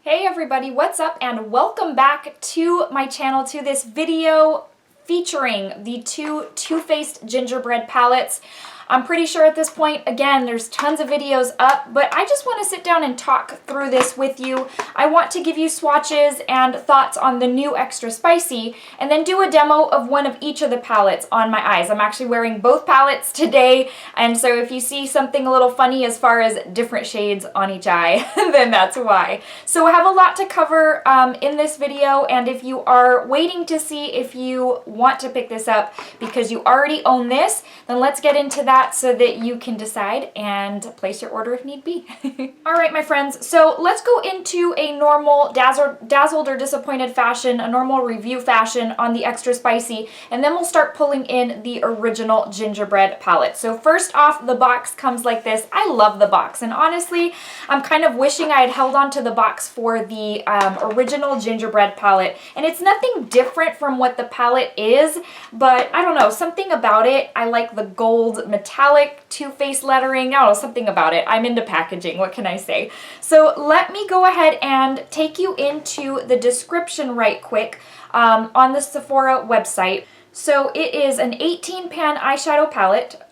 Hey everybody, what's up and welcome back to my channel, to this video featuring the two Too Faced Gingerbread palettes. I'm pretty sure at this point, again, there's tons of videos up, but I just want to sit down and talk through this with you. I want to give you swatches and thoughts on the new Extra Spicy, and then do a demo of one of each of the palettes on my eyes. I'm actually wearing both palettes today, and so if you see something a little funny as far as different shades on each eye, then that's why. So I have a lot to cover in this video, and if you are waiting to see if you want to pick this up because you already own this, then let's get into that so that you can decide and place your order if need be. All right, my friends, so let's go into a normal dazzled or disappointed fashion, a normal review fashion on the Extra Spicy, and then we'll start pulling in the original Gingerbread palette. So first off, the box comes like this. I love the box, and honestly, I'm kind of wishing I had held on to the box for the original Gingerbread palette, and it's nothing different from what the palette is, but I don't know, something about it. I like the gold metallic Too Faced lettering. I don't know, something about it. I'm into packaging, what can I say? So let me go ahead and take you into the description right quick on the Sephora website. So it is an 18-pan eyeshadow palette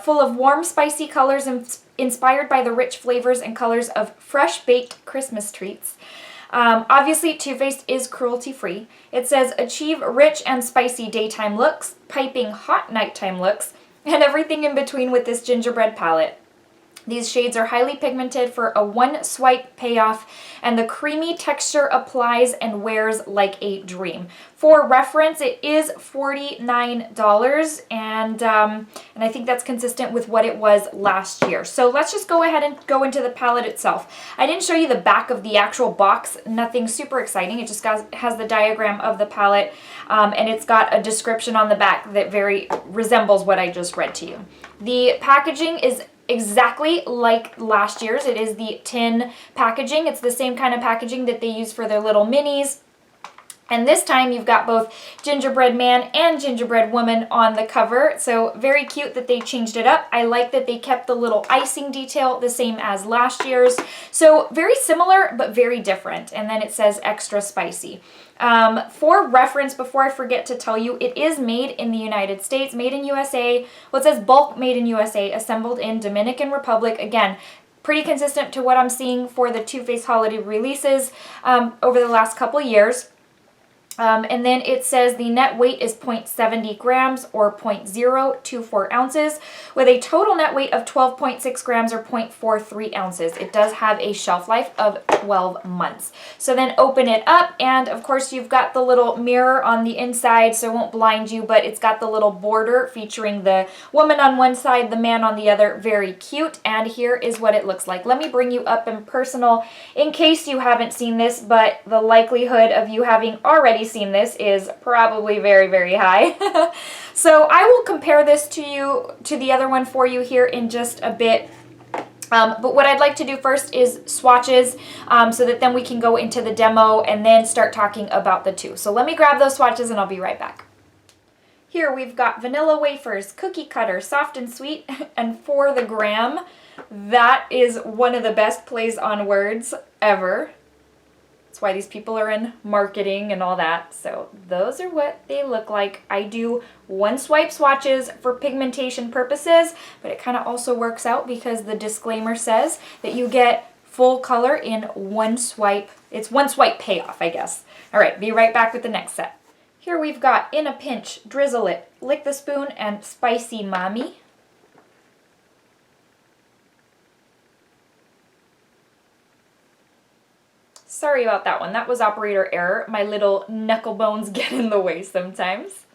full of warm, spicy colors inspired by the rich flavors and colors of fresh-baked Christmas treats. Obviously, Too Faced is cruelty-free. It says, achieve rich and spicy daytime looks, piping hot nighttime looks, and everything in between with this gingerbread palette. These shades are highly pigmented for a one-swipe payoff, and the creamy texture applies and wears like a dream. For reference, it is $49, and I think that's consistent with what it was last year. So let's just go ahead and go into the palette itself. I didn't show you the back of the actual box, nothing super exciting. It just has the diagram of the palette, and it's got a description on the back that very resembles what I just read to you. The packaging is exactly like last year's. It is the tin packaging. It's the same kind of packaging that they use for their little minis. And this time you've got both Gingerbread Man and Gingerbread Woman on the cover. So very cute that they changed it up. I like that they kept the little icing detail the same as last year's. So very similar, but very different. And then it says Extra Spicy. For reference, before I forget to tell you, it is made in the United States, made in USA. Well, it says bulk made in USA, assembled in Dominican Republic. Again, pretty consistent to what I'm seeing for the Too Faced holiday releases over the last couple years. And then it says the net weight is 0.70 grams or 0.024 ounces with a total net weight of 12.6 grams or 0.43 ounces. It does have a shelf life of 12 months. So then open it up, and of course you've got the little mirror on the inside so it won't blind you, but it's got the little border featuring the woman on one side, the man on the other. Very cute, and here is what it looks like. Let me bring you up in personal in case you haven't seen this, but the likelihood of you having already seen this is probably very, very high. So I will compare this to the other one for you here in just a bit. But what I'd like to do first is swatches so that then we can go into the demo and then start talking about the two. So let me grab those swatches and I'll be right back. Here we've got vanilla wafers, cookie cutter, soft and sweet, and for the gram. That is one of the best plays on words ever. That's why these people are in marketing and all that. So those are what they look like. I do one swipe swatches for pigmentation purposes, but it kind of also works out because the disclaimer says that you get full color in one swipe. It's one swipe payoff, I guess. All right, be right back with the next set. Here we've got In a Pinch, Drizzle It, Lick the Spoon, and Spicy Mommy. Sorry about that one. That was operator error. My little knuckle bones get in the way sometimes.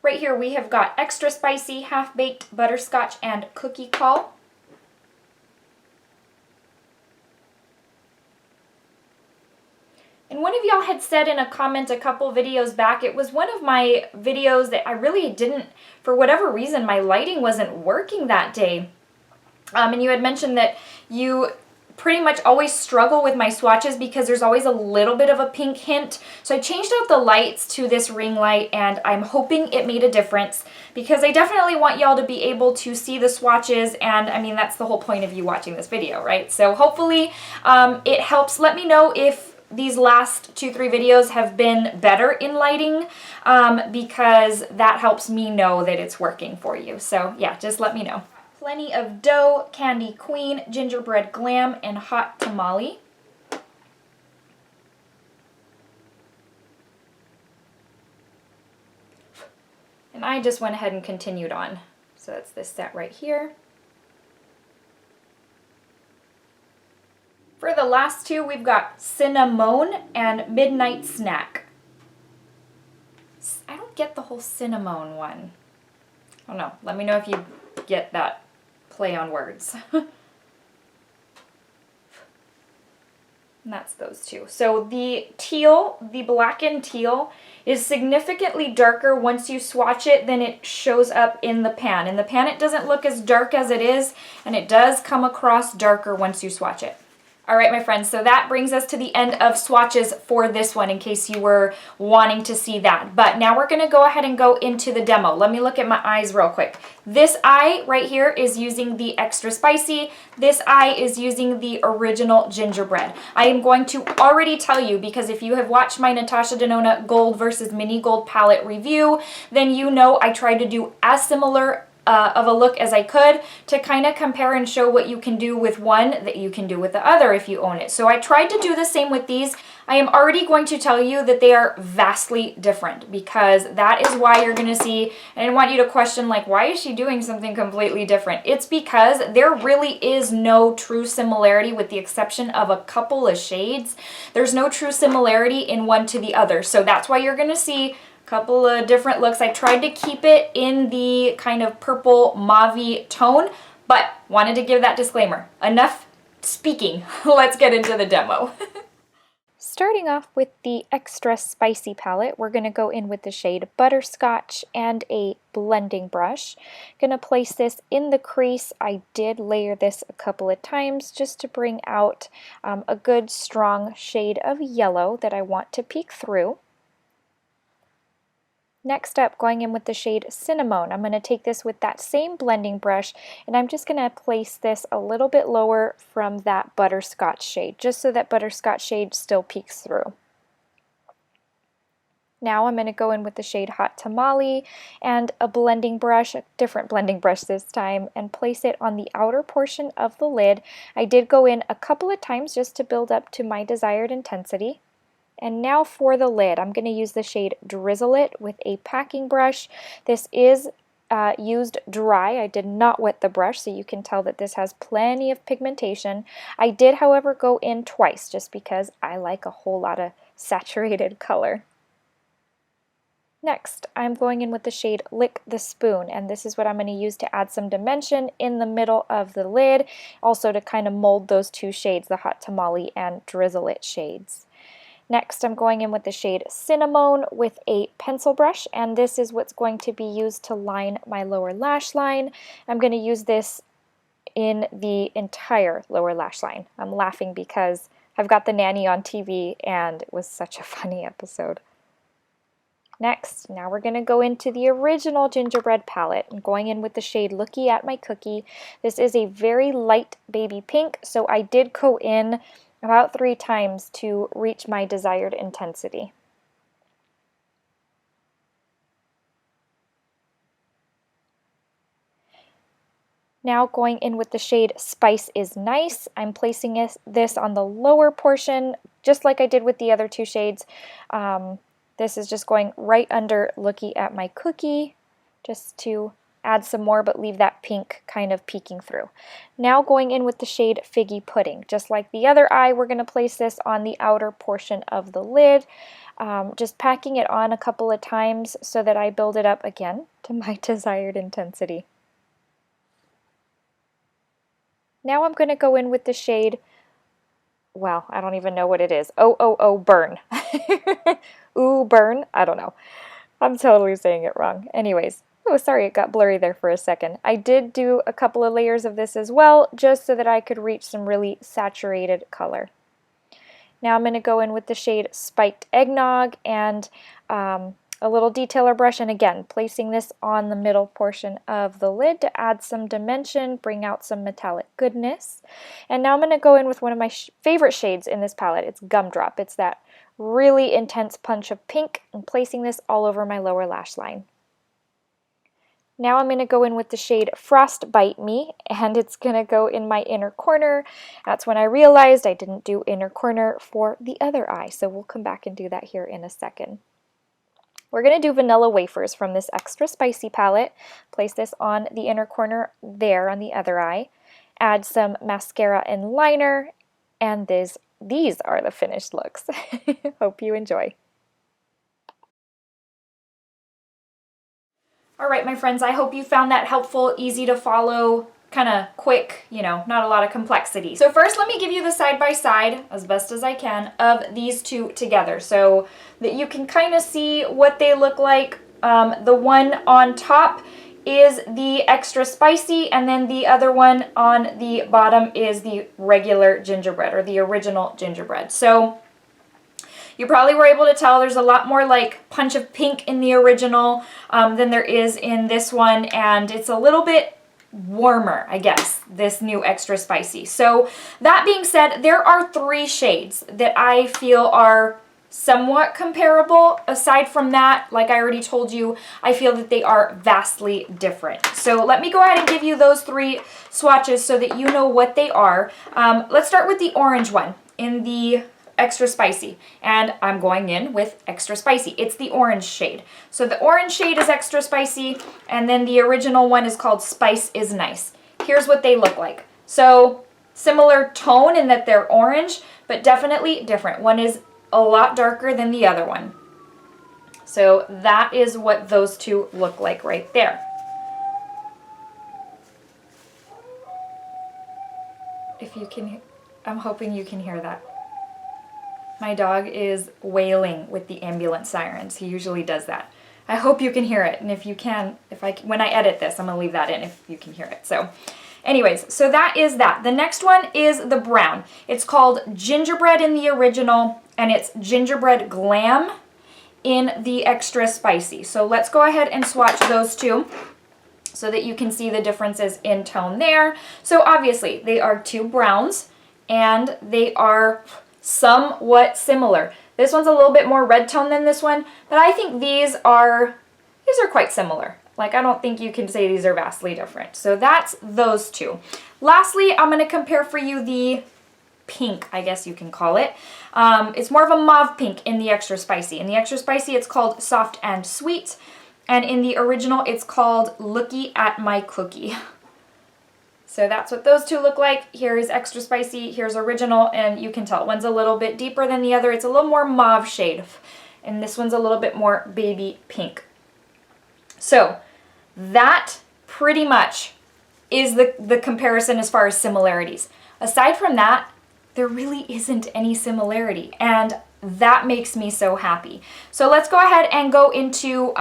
Right here we have got Extra Spicy, Half-Baked, Butterscotch, and Cookie Call. And one of y'all had said in a comment a couple videos back, it was one of my videos that I really didn't, for whatever reason, my lighting wasn't working that day. And you had mentioned that you pretty much always struggle with my swatches because there's always a little bit of a pink hint. So I changed out the lights to this ring light, and I'm hoping it made a difference because I definitely want y'all to be able to see the swatches, and I mean, that's the whole point of you watching this video, right? So hopefully it helps. Let me know if these last 2-3 videos have been better in lighting because that helps me know that it's working for you. So yeah, just let me know. Plenty of dough, Candy Queen, Gingerbread Glam, and Hot Tamale. And I just went ahead and continued on. So that's this set right here. For the last two, we've got Cinnamon and Midnight Snack. I don't get the whole cinnamon one. I don't know. Let me know if you get that play on words. And that's those two. So the teal, the blackened teal, is significantly darker once you swatch it than it shows up in the pan. In the pan it doesn't look as dark as it is, and it does come across darker once you swatch it. All right, my friends, so that brings us to the end of swatches for this one in case you were wanting to see that. But now we're gonna go ahead and go into the demo. Let me look at my eyes real quick. This eye right here is using the extra spicy. This eye is using the original gingerbread. I am going to already tell you, because if you have watched my Natasha Denona Gold versus Mini Gold palette review, then you know I tried to do as similar of a look as I could to kind of compare and show what you can do with one that you can do with the other if you own it. So I tried to do the same with these. I am already going to tell you that they are vastly different, because that is why you're going to see, and I want you to question, like, why is she doing something completely different? It's because there really is no true similarity, with the exception of a couple of shades. There's no true similarity in one to the other. So that's why you're going to see couple of different looks. I tried to keep it in the kind of purple mauve tone, but wanted to give that disclaimer. Enough speaking. Let's get into the demo. Starting off with the extra spicy palette, we're going to go in with the shade Butterscotch and a blending brush. Going to place this in the crease. I did layer this a couple of times just to bring out a good strong shade of yellow that I want to peek through. Next up, going in with the shade Cinnamon, I'm going to take this with that same blending brush, and I'm just going to place this a little bit lower from that Butterscotch shade, just so that Butterscotch shade still peeks through. Now I'm going to go in with the shade Hot Tamale and a blending brush, a different blending brush this time, and place it on the outer portion of the lid. I did go in a couple of times just to build up to my desired intensity. And now for the lid, I'm going to use the shade Drizzle It with a packing brush. This is used dry. I did not wet the brush, so you can tell that this has plenty of pigmentation. I did, however, go in twice just because I like a whole lot of saturated color. Next, I'm going in with the shade Lick the Spoon, and this is what I'm going to use to add some dimension in the middle of the lid, also to kind of mold those two shades, the Hot Tamale and Drizzle It shades. Next, I'm going in with the shade Cinnamon with a pencil brush, and this is what's going to be used to line my lower lash line. I'm going to use this in the entire lower lash line. I'm laughing because I've got the nanny on TV, and it was such a funny episode. Next, now we're going to go into the original Gingerbread palette. I'm going in with the shade Looky at My Cookie. This is a very light baby pink, so I did go in about 3 times to reach my desired intensity. Now going in with the shade Spice is Nice, I'm placing this on the lower portion, just like I did with the other 2 shades. This is just going right under Looky at My Cookie, just to add some more, but leave that pink kind of peeking through. Now going in with the shade Figgy Pudding. Just like the other eye, we're going to place this on the outer portion of the lid, just packing it on a couple of times so that I build it up again to my desired intensity. Now I'm going to go in with the shade, well, I don't even know what it is. Oh, Burn. Ooh, Burn? I don't know. I'm totally saying it wrong. Anyways. Oh, sorry, it got blurry there for a second. I did do a couple of layers of this as well, just so that I could reach some really saturated color. Now I'm going to go in with the shade Spiked Eggnog and a little detailer brush, and again, placing this on the middle portion of the lid to add some dimension, bring out some metallic goodness. And now I'm going to go in with one of my favorite shades in this palette. It's Gumdrop. It's that really intense punch of pink, and placing this all over my lower lash line. Now I'm going to go in with the shade Frostbite Me, and it's going to go in my inner corner. That's when I realized I didn't do inner corner for the other eye, so we'll come back and do that here in a second. We're going to do Vanilla Wafers from this Extra Spicy palette. Place this on the inner corner there on the other eye. Add some mascara and liner, and these are the finished looks. Hope you enjoy. All right, my friends, I hope you found that helpful, easy to follow, kind of quick, you know, not a lot of complexity. So first, let me give you the side-by-side, as best as I can, of these two together so that you can kind of see what they look like. The one on top is the Extra Spicy, and then the other one on the bottom is the regular gingerbread, or the original gingerbread. So you probably were able to tell there's a lot more like punch of pink in the original than there is in this one, and it's a little bit warmer, I guess, this new Extra Spicy. So that being said, there are 3 shades that I feel are somewhat comparable. Aside from that, like I already told you, I feel that they are vastly different. So let me go ahead and give you those 3 swatches so that you know what they are. Let's start with the orange one in the Extra Spicy, and I'm going in with Extra Spicy. It's the orange shade. So the orange shade is Extra Spicy, and then the original one is called Spice is Nice. Here's what they look like. So similar tone in that they're orange, but definitely different. One is a lot darker than the other one. So that is what those two look like right there. If you can, I'm hoping you can hear that. My dog is wailing with the ambulance sirens. He usually does that. I hope you can hear it, and if you can, when I edit this, I'm gonna leave that in if you can hear it. So anyways, so that is that. The next one is the brown. It's called Gingerbread in the original, and it's Gingerbread Glam in the Extra Spicy. So let's go ahead and swatch those two so that you can see the differences in tone there. So obviously they are 2 browns, and they are somewhat similar. This one's a little bit more red tone than this one, but I think these are quite similar. Like, I don't think you can say these are vastly different. So that's those 2. Lastly, I'm going to compare for you the pink, I guess you can call it. It's more of a mauve pink in the Extra Spicy. In the Extra Spicy, it's called Soft and Sweet, and in the original, it's called Looky at My Cookie. So that's what those 2 look like. Here's Extra Spicy, here's original, and you can tell one's a little bit deeper than the other. It's a little more mauve shade, and this one's a little bit more baby pink. So that pretty much is the comparison as far as similarities. Aside from that, there really isn't any similarity, and that makes me so happy. So let's go ahead and go into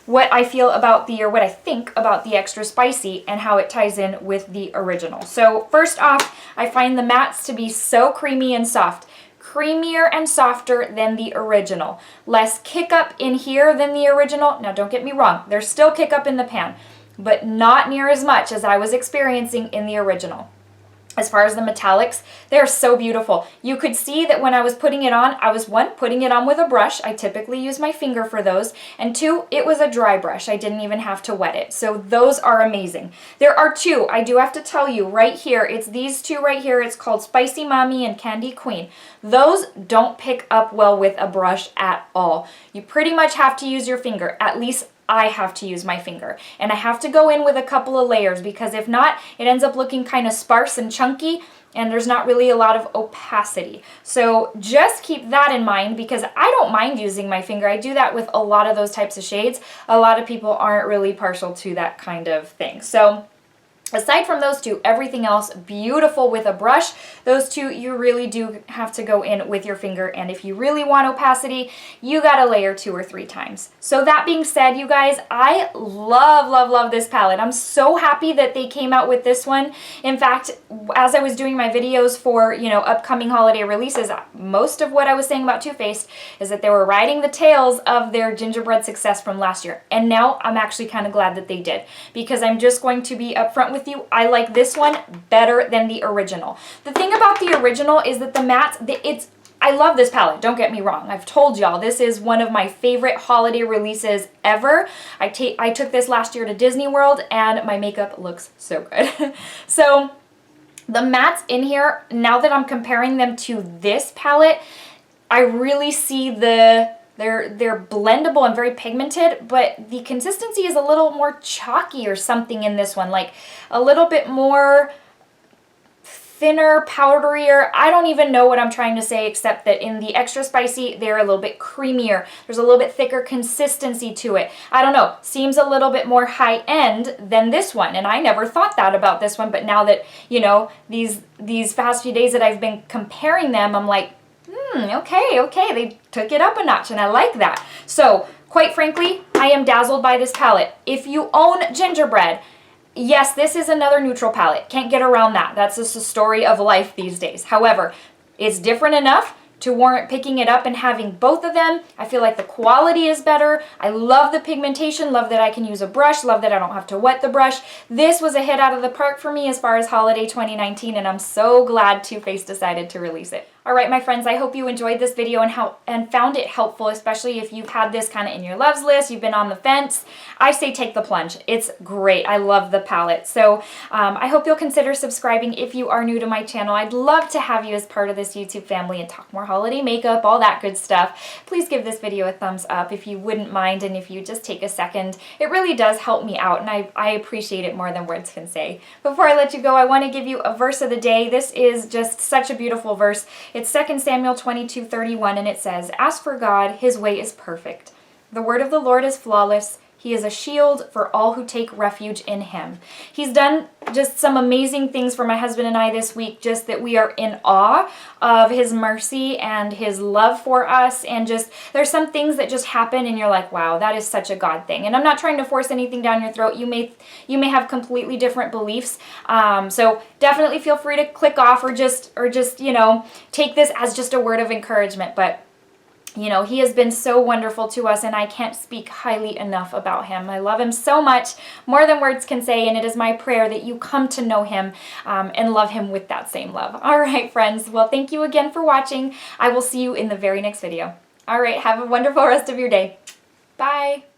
what I feel about what I think about the Extra Spicy and how it ties in with the original. So first off, I find the mattes to be so creamy and soft. Creamier and softer than the original. Less kick up in here than the original. Now don't get me wrong, there's still kick up in the pan, but not near as much as I was experiencing in the original. As far as the metallics, they're so beautiful. You could see that when I was putting it on, I was 1, putting it on with a brush. I typically use my finger for those. And 2, it was a dry brush. I didn't even have to wet it. So those are amazing. There are 2, I do have to tell you right here. It's these 2 right here. It's called Spicy Mommy and Candy Queen. Those don't pick up well with a brush at all. You pretty much have to use your finger, at least I have to use my finger, and I have to go in with a couple of layers, because if not, it ends up looking kind of sparse and chunky, and there's not really a lot of opacity. So just keep that in mind, because I don't mind using my finger. I do that with a lot of those types of shades. A lot of people aren't really partial to that kind of thing. So Aside from those two, everything else beautiful with a brush. Those two, you really do have to go in with your finger, and if you really want opacity, you gotta layer 2 or 3 times. So that being said, you guys, I love, love, love this palette. I'm so happy that they came out with this one. In fact, as I was doing my videos for, you know, upcoming holiday releases, most of what I was saying about Too Faced is that they were riding the tails of their gingerbread success from last year. And now I'm actually kind of glad that they did, because I'm just going to be upfront with you. I like this one better than the original. The thing about the original is that the mattes, I love this palette, don't get me wrong. I've told y'all this is one of my favorite holiday releases ever. I took this last year to Disney World and my makeup looks so good. So the mattes in here, now that I'm comparing them to this palette, I really see they're blendable and very pigmented, but the consistency is a little more chalky or something in this one, like a little bit more thinner, powderier. I don't even know what I'm trying to say, except that in the extra spicy, they're a little bit creamier. There's a little bit thicker consistency to it. I don't know, seems a little bit more high end than this one, and I never thought that about this one, but now that, you know, these past few days that I've been comparing them, I'm like, okay, they took it up a notch, and I like that. So, quite frankly, I am dazzled by this palette. If you own Gingerbread, yes, this is another neutral palette. Can't get around that. That's just a story of life these days. However, it's different enough to warrant picking it up and having both of them. I feel like the quality is better. I love the pigmentation, love that I can use a brush, love that I don't have to wet the brush. This was a hit out of the park for me as far as holiday 2019, and I'm so glad Too Faced decided to release it. All right, my friends, I hope you enjoyed this video and found it helpful, especially if you've had this kind of in your loves list, you've been on the fence. I say take the plunge. It's great. I love the palette. So I hope you'll consider subscribing if you are new to my channel. I'd love to have you as part of this YouTube family and talk more holiday makeup, all that good stuff. Please give this video a thumbs up if you wouldn't mind, and if you just take a second. It really does help me out, and I appreciate it more than words can say. Before I let you go, I want to give you a verse of the day. This is just such a beautiful verse. It's 2 Samuel 22:31, and it says, "As for God, his way is perfect. The word of the Lord is flawless. He is a shield for all who take refuge in him." He's done just some amazing things for my husband and I this week, just that we are in awe of his mercy and his love for us, and just there's some things that just happen and you're like, wow, that is such a God thing. And I'm not trying to force anything down your throat. You may have completely different beliefs, so definitely feel free to click off or just you know, take this as just a word of encouragement. But you know, he has been so wonderful to us, and I can't speak highly enough about him. I love him so much, more than words can say, and it is my prayer that you come to know him and love him with that same love. All right, friends. Well, thank you again for watching. I will see you in the very next video. All right, have a wonderful rest of your day. Bye.